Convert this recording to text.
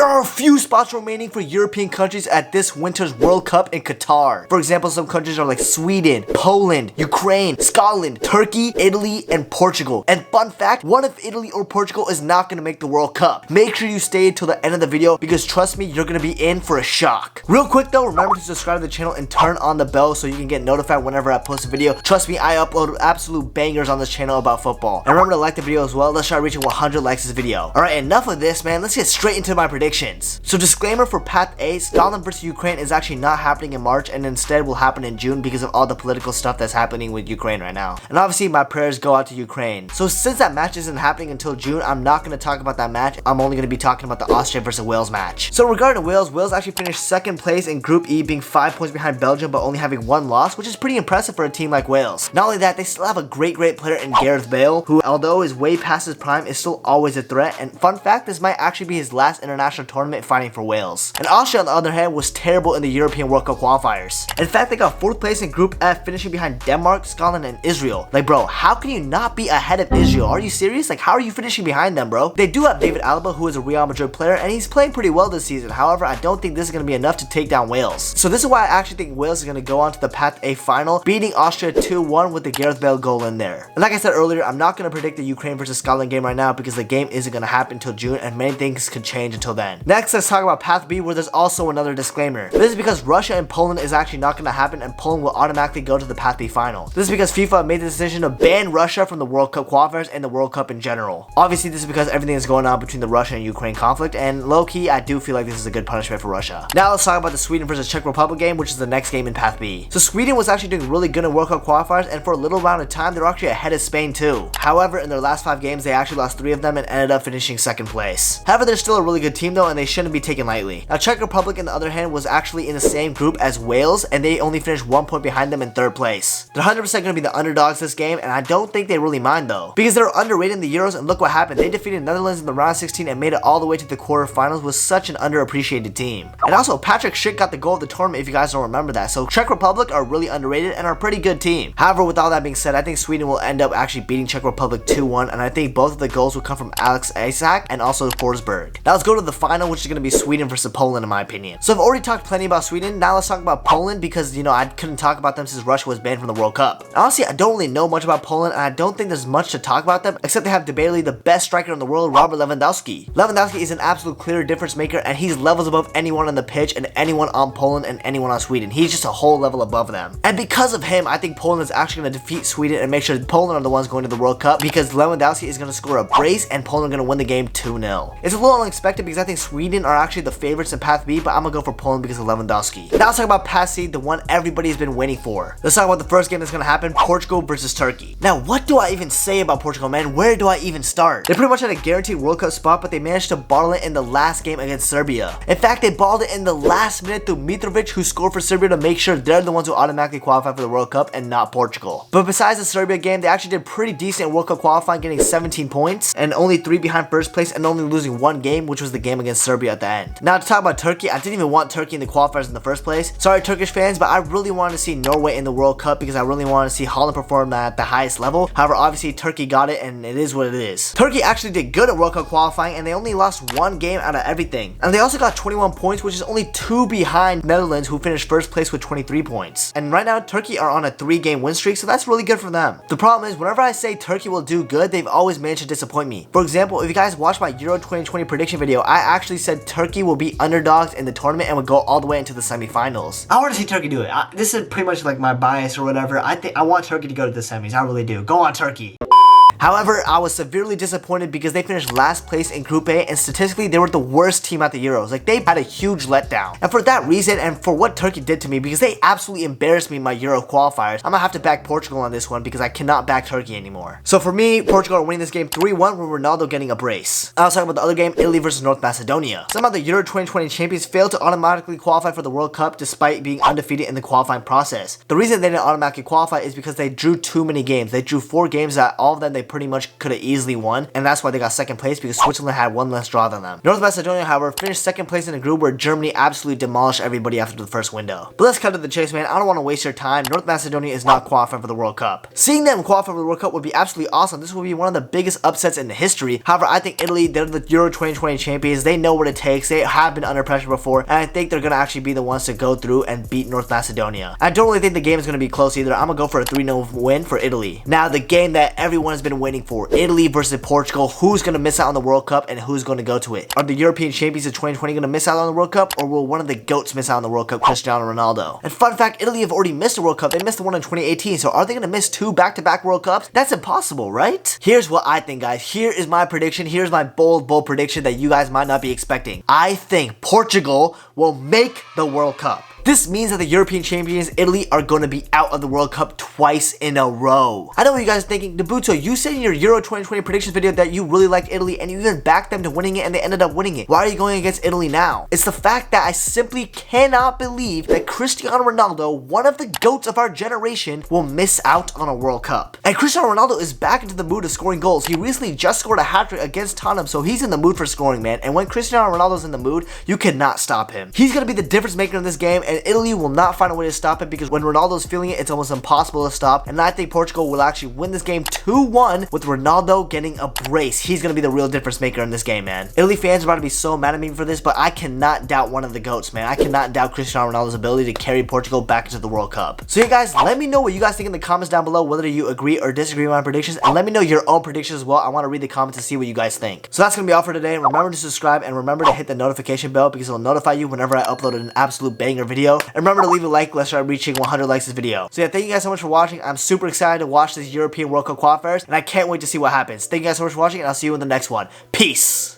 There are a few spots remaining for European countries at this winter's World Cup in Qatar. For example, some countries are like Sweden, Poland, Ukraine, Scotland, Turkey, Italy, and Portugal. And fun fact, one of Italy or Portugal is not going to make the World Cup. Make sure you stay until the end of the video because trust me, you're going to be in for a shock. Real quick though, remember to subscribe to the channel and turn on the bell so you can get notified whenever I post a video. Trust me, I upload absolute bangers on this channel about football. And remember to like the video as well. Let's try reaching 100 likes this video. Alright, enough of this, man. Let's get straight into my predictions. So disclaimer for Path A, Scotland versus Ukraine is actually not happening in March and instead will happen in June because of all the political stuff that's happening with Ukraine right now. And obviously my prayers go out to Ukraine. So since that match isn't happening until June, I'm not going to talk about that match. I'm only going to be talking about the Austria versus Wales match. So regarding Wales, Wales actually finished second place in Group E, being 5 points behind Belgium but only having 1 loss, which is pretty impressive for a team like Wales. Not only that, they still have a great player in Gareth Bale, who although is way past his prime is still always a threat. And fun fact, this might actually be his last international tournament fighting for Wales. And Austria on the other hand was terrible in the European World Cup qualifiers. In fact, they got 4th place in Group F, finishing behind Denmark, Scotland, and Israel. Like bro, how can you not be ahead of Israel? Are you serious? Like how are you finishing behind them, bro? They do have David Alaba, who is a Real Madrid player, and he's playing pretty well this season. However, I don't think this is going to be enough to take down Wales. So this is why I actually think Wales is going to go on to the Path A final, beating Austria 2-1 with the Gareth Bale goal in there. And like I said earlier, I'm not going to predict the Ukraine versus Scotland game right now because the game isn't going to happen until June and many things could change until then. Next, let's talk about Path B, where there's also another disclaimer. This is because Russia and Poland is actually not going to happen and Poland will automatically go to the Path B final. This is because FIFA made the decision to ban Russia from the World Cup qualifiers and the World Cup in general. Obviously, this is because everything is going on between the Russia and Ukraine conflict, and low-key, I do feel like this is a good punishment for Russia. Now let's talk about the Sweden versus Czech Republic game, which is the next game in Path B. So Sweden was actually doing really good in World Cup qualifiers, and for a little round of time, they were actually ahead of Spain too. However, in their last 5 games, they actually lost 3 of them and ended up finishing 2nd place. However, they're still a really good team though, and they shouldn't be taken lightly. Now Czech Republic, on the other hand, was actually in the same group as Wales, and they only finished 1 point behind them in 3rd place. They're 100% going to be the underdogs this game, and I don't think they really mind though, because they're underrated in the Euros, and look what happened. They defeated Netherlands in the round of 16 and made it all the way to the quarterfinals with such an underappreciated team. And also, Patrick Schick got the goal of the tournament if you guys don't remember that. So Czech Republic are really underrated and are a pretty good team. However, with all that being said, I think Sweden will end up actually beating Czech Republic 2-1, and I think both of the goals will come from Alex Isak and also Forsberg. Now let's go to the final, which is going to be Sweden versus Poland in my opinion. So I've already talked plenty about Sweden. Now let's talk about Poland because, you know, I couldn't talk about them since Russia was banned from the World Cup. Honestly, I don't really know much about Poland, and I don't think there's much to talk about them except they have debatably the best striker in the world, Robert Lewandowski. Lewandowski is an absolute clear difference maker, and he's levels above anyone on the pitch and anyone on Poland and anyone on Sweden. He's just a whole level above them. And because of him, I think Poland is actually going to defeat Sweden and make sure Poland are the ones going to the World Cup because Lewandowski is going to score a brace and Poland are going to win the game 2-0. It's a little unexpected because I think Sweden are actually the favorites in Path B, but I'm going to go for Poland because of Lewandowski. Now let's talk about Path C, the one everybody's been waiting for. Let's talk about the first game that's going to happen, Portugal versus Turkey. Now, what do I even say about Portugal, man? Where do I even start? They pretty much had a guaranteed World Cup spot, but they managed to bottle it in the last game against Serbia. In fact, they balled it in the last minute through Mitrovic, who scored for Serbia to make sure they're the ones who automatically qualify for the World Cup and not Portugal. But besides the Serbia game, they actually did pretty decent in World Cup qualifying, getting 17 points and only 3 behind first place and only losing 1 game, which was the game against Serbia at the end. Now to talk about Turkey, I didn't even want Turkey in the qualifiers in the first place. Sorry Turkish fans, but I really wanted to see Norway in the World Cup because I really wanted to see Holland perform at the highest level. However, obviously Turkey got it and it is what it is. Turkey actually did good at World Cup qualifying and they only lost 1 game out of everything. And they also got 21 points, which is only 2 behind Netherlands, who finished first place with 23 points. And right now Turkey are on a 3-game win streak, so that's really good for them. The problem is, whenever I say Turkey will do good, they've always managed to disappoint me. For example, if you guys watched my Euro 2020 prediction video, I actually said Turkey will be underdogs in the tournament and would go all the way into the semifinals. I want to see Turkey do it. This is pretty much like my bias or whatever. I want Turkey to go to the semis. I really do. Go on, Turkey. However, I was severely disappointed because they finished last place in Group A and statistically they were the worst team at the Euros. Like, they had a huge letdown. And for that reason and for what Turkey did to me, because they absolutely embarrassed me in my Euro qualifiers, I'm gonna have to back Portugal on this one because I cannot back Turkey anymore. So for me, Portugal are winning this game 3-1 with Ronaldo getting a brace. I was talking about the other game, Italy versus North Macedonia. Somehow the Euro 2020 champions failed to automatically qualify for the World Cup despite being undefeated in the qualifying process. The reason they didn't automatically qualify is because they drew too many games. They drew 4 games that all of them they pretty much could have easily won, and that's why they got second place, because Switzerland had one less draw than them. North Macedonia, however, finished second place in a group where Germany absolutely demolished everybody after the first window. But let's cut to the chase, man. I don't want to waste your time. North Macedonia is not qualifying for the World Cup. Seeing them qualify for the World Cup would be absolutely awesome. This would be one of the biggest upsets in history. However, I think Italy, they're the Euro 2020 champions. They know what it takes. They have been under pressure before, and I think they're going to actually be the ones to go through and beat North Macedonia. I don't really think the game is going to be close either. I'm going to go for a 3-0 win for Italy. Now, the game that everyone has been waiting for, Italy versus Portugal. Who's going to miss out on the World Cup and who's going to go to it? Are the European champions of 2020 going to miss out on the World Cup, or will one of the GOATs miss out on the World Cup, Cristiano Ronaldo? And fun fact, Italy have already missed a World Cup. They missed the one in 2018, so are they going to miss 2 back-to-back World Cups? That's impossible, right? Here's what I think, guys. Here is my prediction. Here's my bold prediction that you guys might not be expecting. I think Portugal will make the World Cup. This means that the European champions, Italy, are going to be out of the World Cup twice in a row. I know what you guys are thinking. Nabhuto, you said in your Euro 2020 predictions video that you really liked Italy and you even backed them to winning it and they ended up winning it. Why are you going against Italy now? It's the fact that I simply cannot believe that Cristiano Ronaldo, one of the GOATs of our generation, will miss out on a World Cup. And Cristiano Ronaldo is back into the mood of scoring goals. He recently just scored a hat-trick against Tottenham, so he's in the mood for scoring, man. And when Cristiano Ronaldo's in the mood, you cannot stop him. He's going to be the difference maker in this game, and Italy will not find a way to stop it, because when Ronaldo's feeling it, it's almost impossible to stop. And I think Portugal will actually win this game 2-1 with Ronaldo getting a brace. He's going to be the real difference maker in this game, man. Italy fans are about to be so mad at me for this, but I cannot doubt one of the GOATs, man. I cannot doubt Cristiano Ronaldo's ability to carry Portugal back into the World Cup. So yeah, guys, let me know what you guys think in the comments down below, whether you agree or disagree with my predictions, and let me know your own predictions as well. I want to read the comments to see what you guys think. So that's going to be all for today. Remember to subscribe and remember to hit the notification bell, because it'll notify you whenever I upload an absolute banger video. And remember to leave a like. Let's start reaching 100 likes this video. So yeah, thank you guys so much for watching. I'm super excited to watch this European World Cup qualifiers, and I can't wait to see what happens. Thank you guys so much for watching, and I'll see you in the next one. Peace!